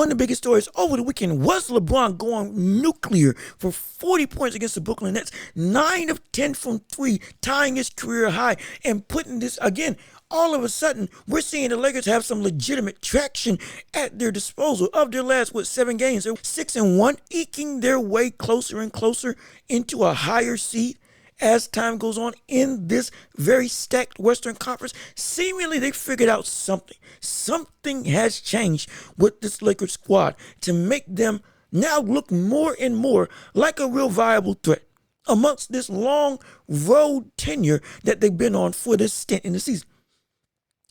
One of the biggest stories over the weekend was LeBron going nuclear for 40 points against the Brooklyn Nets, 9 of 10 from 3, tying his career high and putting this again. All of a sudden, we're seeing the Lakers have some legitimate traction at their disposal. Of their last 7 games, they're 6-1, eking their way closer and closer into a higher seed as time goes on in this very stacked Western Conference. Seemingly they figured out something. Something has changed with this Lakers squad to make them now look more and more like a real viable threat amongst this long road tenure that they've been on for this stint in the season.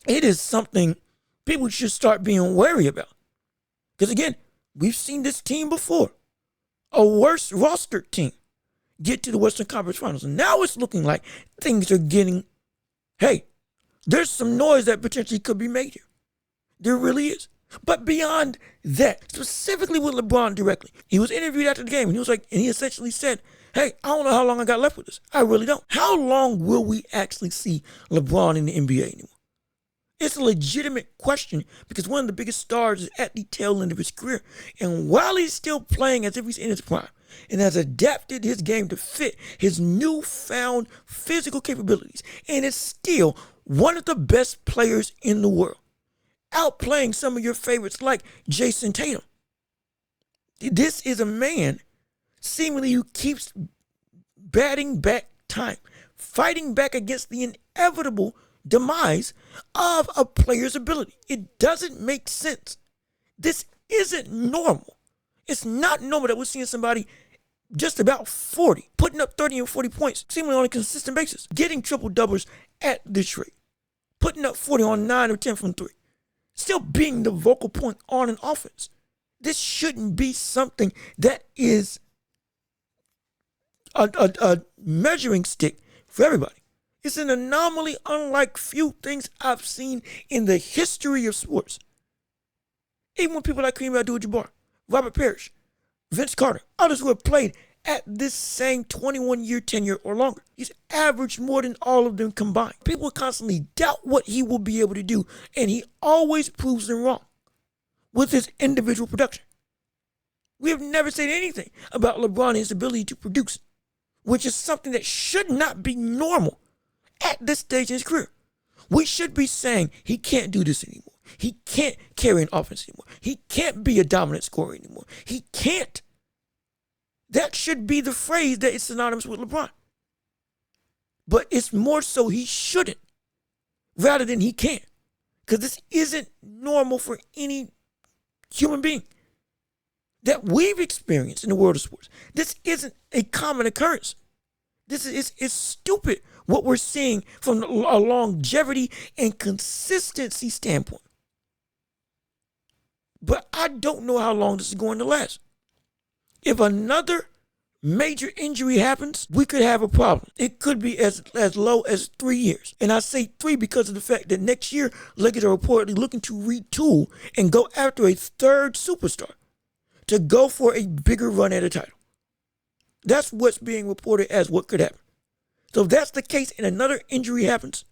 It is something people should start being wary about. Because again, we've seen this team before. A worse roster team get to the Western Conference Finals. And now it's looking like things are getting, hey, there's some noise that potentially could be made here. There really is. But beyond that, specifically with LeBron directly, he was interviewed after the game and he essentially said, hey, I don't know how long I got left with this. I really don't. How long will we actually see LeBron in the NBA anymore? It's a legitimate question because one of the biggest stars is at the tail end of his career. And while he's still playing as if he's in his prime and has adapted his game to fit his newfound physical capabilities and is still one of the best players in the world, outplaying some of your favorites like Jason Tatum. This is a man seemingly who keeps batting back time, fighting back against the inevitable demise of a player's ability. It doesn't make sense. This isn't normal. It's not normal that we're seeing somebody just about 40, putting up 30 and 40 points, seemingly on a consistent basis, getting triple doubles at this rate, putting up 40 on 9 or 10 from 3, still being the vocal point on an offense. This shouldn't be something that is a measuring stick for everybody. It's an anomaly unlike few things I've seen in the history of sports. Even when people like Kareem Abdul-Jabbar, Robert Parrish, Vince Carter, others who have played at this same 21-year tenure or longer. He's averaged more than all of them combined. People constantly doubt what he will be able to do, and he always proves them wrong with his individual production. We have never said anything about LeBron and his ability to produce, which is something that should not be normal at this stage in his career. We should be saying he can't do this anymore. He can't carry an offense anymore. He can't be a dominant scorer anymore. He can't. That should be the phrase that is synonymous with LeBron. But it's more so he shouldn't rather than he can't. Because this isn't normal for any human being that we've experienced in the world of sports. This isn't a common occurrence. This is it's stupid what we're seeing from a longevity and consistency standpoint. But I don't know how long this is going to last. If another major injury happens, we could have a problem. It could be as low as 3 years. And I say 3 because of the fact that next year, Lakers are reportedly looking to retool and go after a third superstar to go for a bigger run at a title. That's what's being reported as what could happen. So if that's the case and another injury happens,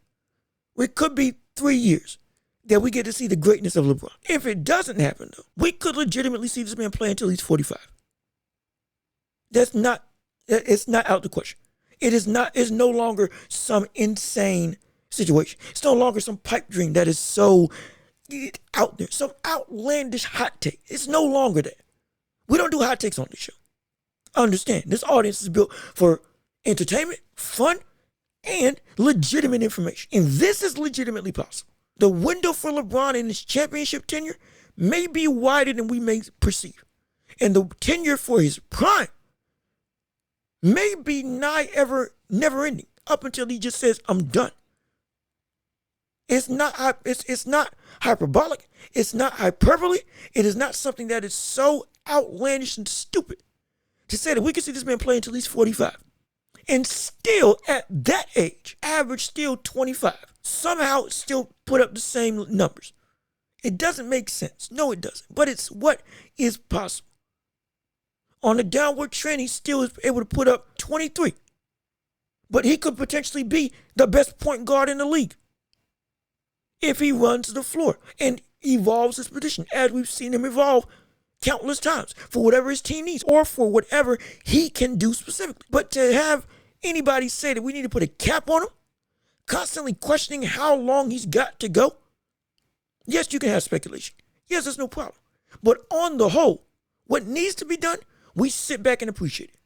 it could be 3 years that we get to see the greatness of LeBron. If it doesn't happen, though, we could legitimately see this man play until he's 45. It's not out the question. It's no longer some insane situation. It's no longer some pipe dream that is so out there, some outlandish hot take. It's no longer that. We don't do hot takes on this show. Understand, this audience is built for entertainment, fun, and legitimate information. And this is legitimately possible. The window for LeBron in his championship tenure may be wider than we may perceive. And the tenure for his prime may be never ending up until he just says, I'm done. It's not hyperbolic. It's not hyperbole. It is not something that is so outlandish and stupid to say that we can see this man play until he's 45. And still, at that age, average still 25. Somehow still put up the same numbers. It doesn't make sense. No, it doesn't. But it's what is possible. On a downward trend, he still is able to put up 23. But he could potentially be the best point guard in the league if he runs the floor and evolves his position, as we've seen him evolve countless times for whatever his team needs or for whatever he can do specifically. But to have anybody say that we need to put a cap on him, constantly questioning how long he's got to go, yes, you can have speculation. Yes, there's no problem. But on the whole, what needs to be done, we sit back and appreciate it.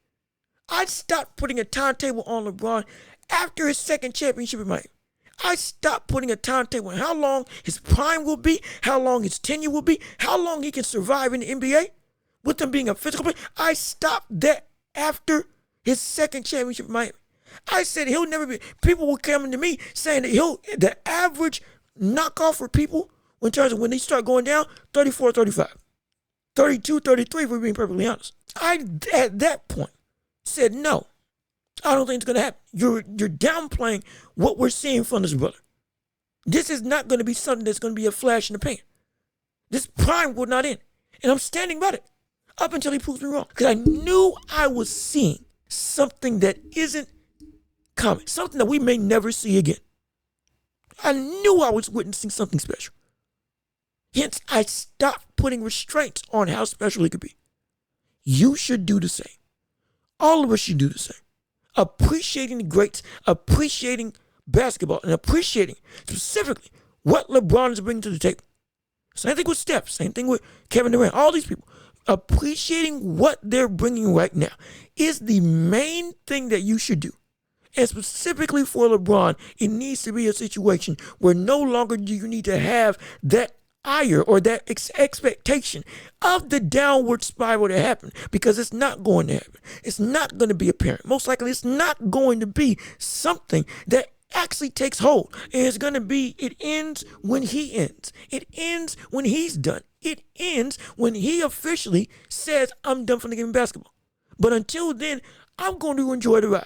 I'd stop putting a timetable on LeBron after his second championship in Miami. I stopped putting a timetable on how long his prime will be, how long his tenure will be, how long he can survive in the NBA with him being a physical player. I stopped that after his second championship in Miami. I said he'll never be. People were coming to me saying that the average knockoff for people in terms of when they start going down, 34, 35, 32, 33, if we're being perfectly honest. I, at that point, said no. I don't think it's going to happen. You're downplaying what we're seeing from this brother. This is not going to be something that's going to be a flash in the pan. This prime will not end. And I'm standing by it up until he proves me wrong. Because I knew I was seeing something that isn't common. Something that we may never see again. I knew I was witnessing something special. Hence, I stopped putting restraints on how special it could be. You should do the same. All of us should do the same. Appreciating the greats, appreciating basketball, and appreciating specifically what LeBron is bringing to the table. Same thing with Steph, same thing with Kevin Durant, all these people. Appreciating what they're bringing right now is the main thing that you should do. And specifically for LeBron, it needs to be a situation where no longer do you need to have that ire or that expectation of the downward spiral to happen, because it's not going to happen. It's not going to be apparent. Most likely it's not going to be something that actually takes hold. And it's going to be, it ends when he ends. It ends when he's done. It ends when he officially says, I'm done from the game of basketball. But until then, I'm going to enjoy the ride.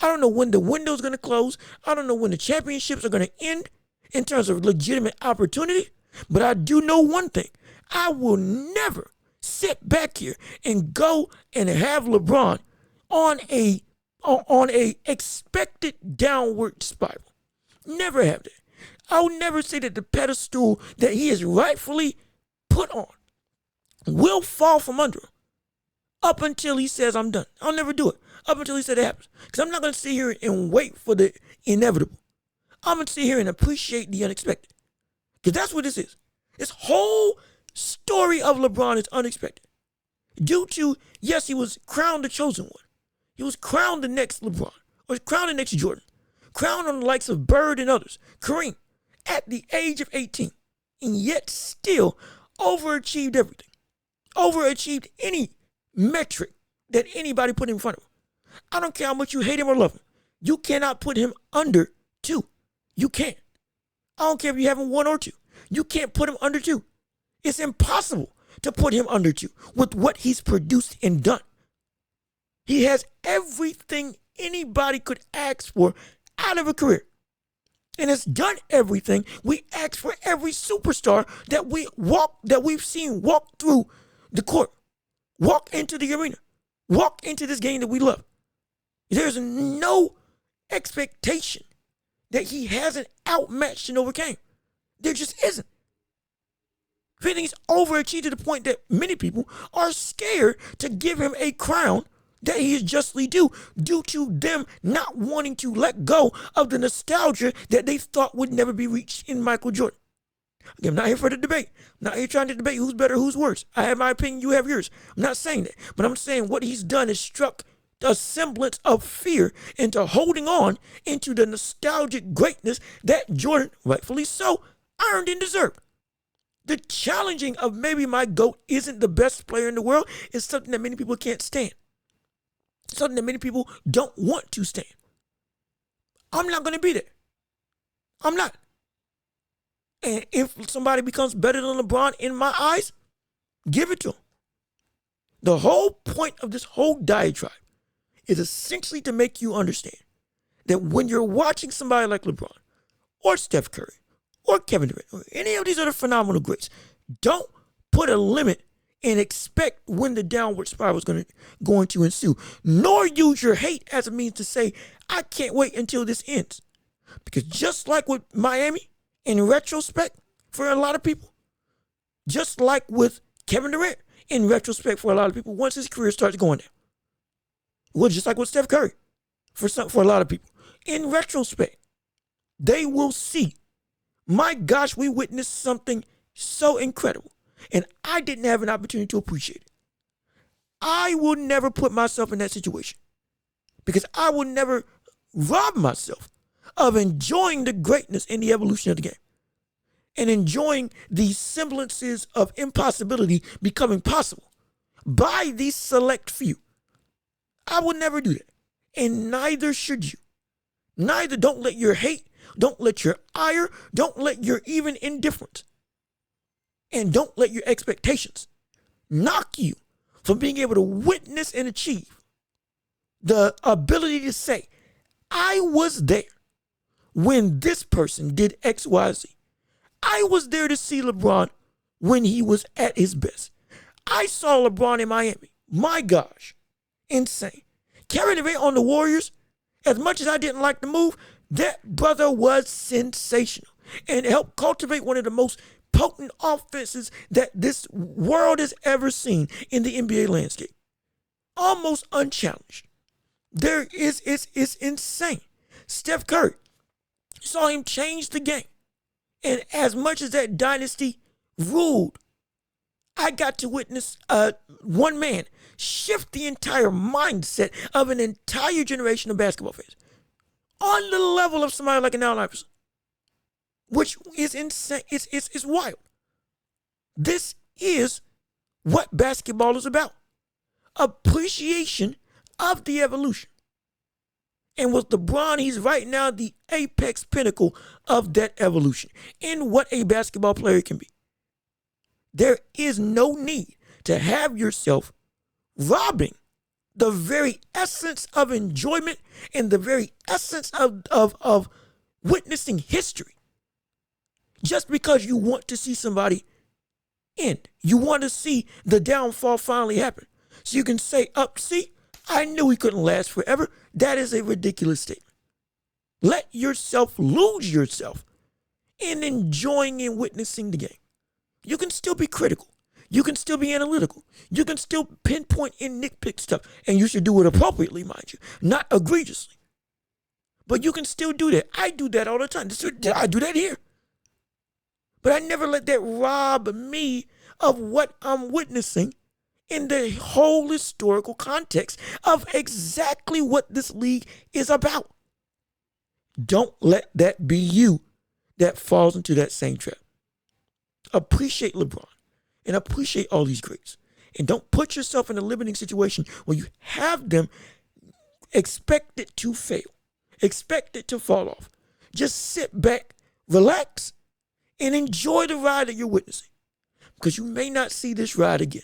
I don't know when the window's going to close. I don't know when the championships are going to end in terms of legitimate opportunity. But I do know one thing. I will never sit back here and go and have LeBron on a expected downward spiral. Never have that. I'll never say that the pedestal that he is rightfully put on will fall from under him up until he says I'm done. I'll never do it up until he says it happens. Because I'm not going to sit here and wait for the inevitable. I'm going to sit here and appreciate the unexpected. Because that's what this is. This whole story of LeBron is unexpected. Due to, yes, he was crowned the chosen one. He was crowned the next LeBron. Or crowned the next Jordan. Crowned on the likes of Bird and others. Kareem. At the age of 18. And yet still overachieved everything. Overachieved any metric that anybody put in front of him. I don't care how much you hate him or love him. You cannot put him under 2. You can't. I don't care if you have him 1 or 2. You can't put him under 2. It's impossible to put him under 2 with what he's produced and done. He has everything anybody could ask for out of a career. And has done everything we ask for every superstar that we've seen walk through the court, walk into the arena, walk into this game that we love. There's no expectation that he hasn't outmatched and overcame. There just isn't. If anything, he's overachieved to the point that many people are scared to give him a crown that he is justly due to them not wanting to let go of the nostalgia that they thought would never be reached in Michael Jordan. Again, I'm not here for the debate. I'm not here trying to debate who's better, who's worse. I have my opinion, you have yours. I'm not saying that. But I'm saying what he's done is struck a semblance of fear into holding on into the nostalgic greatness that Jordan, rightfully so, earned and deserved. The challenging of maybe my GOAT isn't the best player in the world is something that many people can't stand. Something that many people don't want to stand. I'm not going to be there. I'm not. And if somebody becomes better than LeBron in my eyes, give it to him. The whole point of this whole diatribe is essentially to make you understand that when you're watching somebody like LeBron or Steph Curry or Kevin Durant or any of these other phenomenal greats, don't put a limit and expect when the downward spiral is going to ensue, nor use your hate as a means to say, I can't wait until this ends. Because just like with Miami, in retrospect, for a lot of people, just like with Kevin Durant, in retrospect for a lot of people once his career starts going down. Well, just like with Steph Curry, for a lot of people. In retrospect, they will see, my gosh, we witnessed something so incredible, and I didn't have an opportunity to appreciate it. I will never put myself in that situation because I will never rob myself of enjoying the greatness and the evolution of the game and enjoying the semblances of impossibility becoming possible by these select few. I will never do that. And neither should you. Neither. Don't let your hate, don't let your ire, don't let your even indifference, and don't let your expectations knock you from being able to witness and achieve the ability to say, I was there when this person did X, Y, Z. I was there to see LeBron when he was at his best. I saw LeBron in Miami. My gosh, insane. Kevin Durant on the Warriors, as much as I didn't like the move, that brother was sensational and helped cultivate one of the most potent offenses that this world has ever seen in the NBA landscape. Almost unchallenged. It's insane. Steph Curry, saw him change the game. And as much as that dynasty ruled, I got to witness one man shift the entire mindset of an entire generation of basketball fans on the level of somebody like an Allen Iverson, which is insane. It's wild. This is what basketball is about. Appreciation of the evolution. And with LeBron, he's right now the apex pinnacle of that evolution in what a basketball player can be. There is no need to have yourself robbing the very essence of enjoyment and the very essence of witnessing history just because you want to see somebody end. You want to see the downfall finally happen. So you can say, see, I knew he couldn't last forever. That is a ridiculous statement. Let yourself lose yourself in enjoying and witnessing the game. You can still be critical. You can still be analytical. You can still pinpoint and nitpick stuff. And you should do it appropriately, mind you, not egregiously. But you can still do that. I do that all the time. I do that here. But I never let that rob me of what I'm witnessing in the whole historical context of exactly what this league is about. Don't let that be you that falls into that same trap. Appreciate LeBron and appreciate all these greats. And don't put yourself in a limiting situation where you have them expect it to fail, expect it to fall off. Just sit back, relax, and enjoy the ride that you're witnessing. Because you may not see this ride again.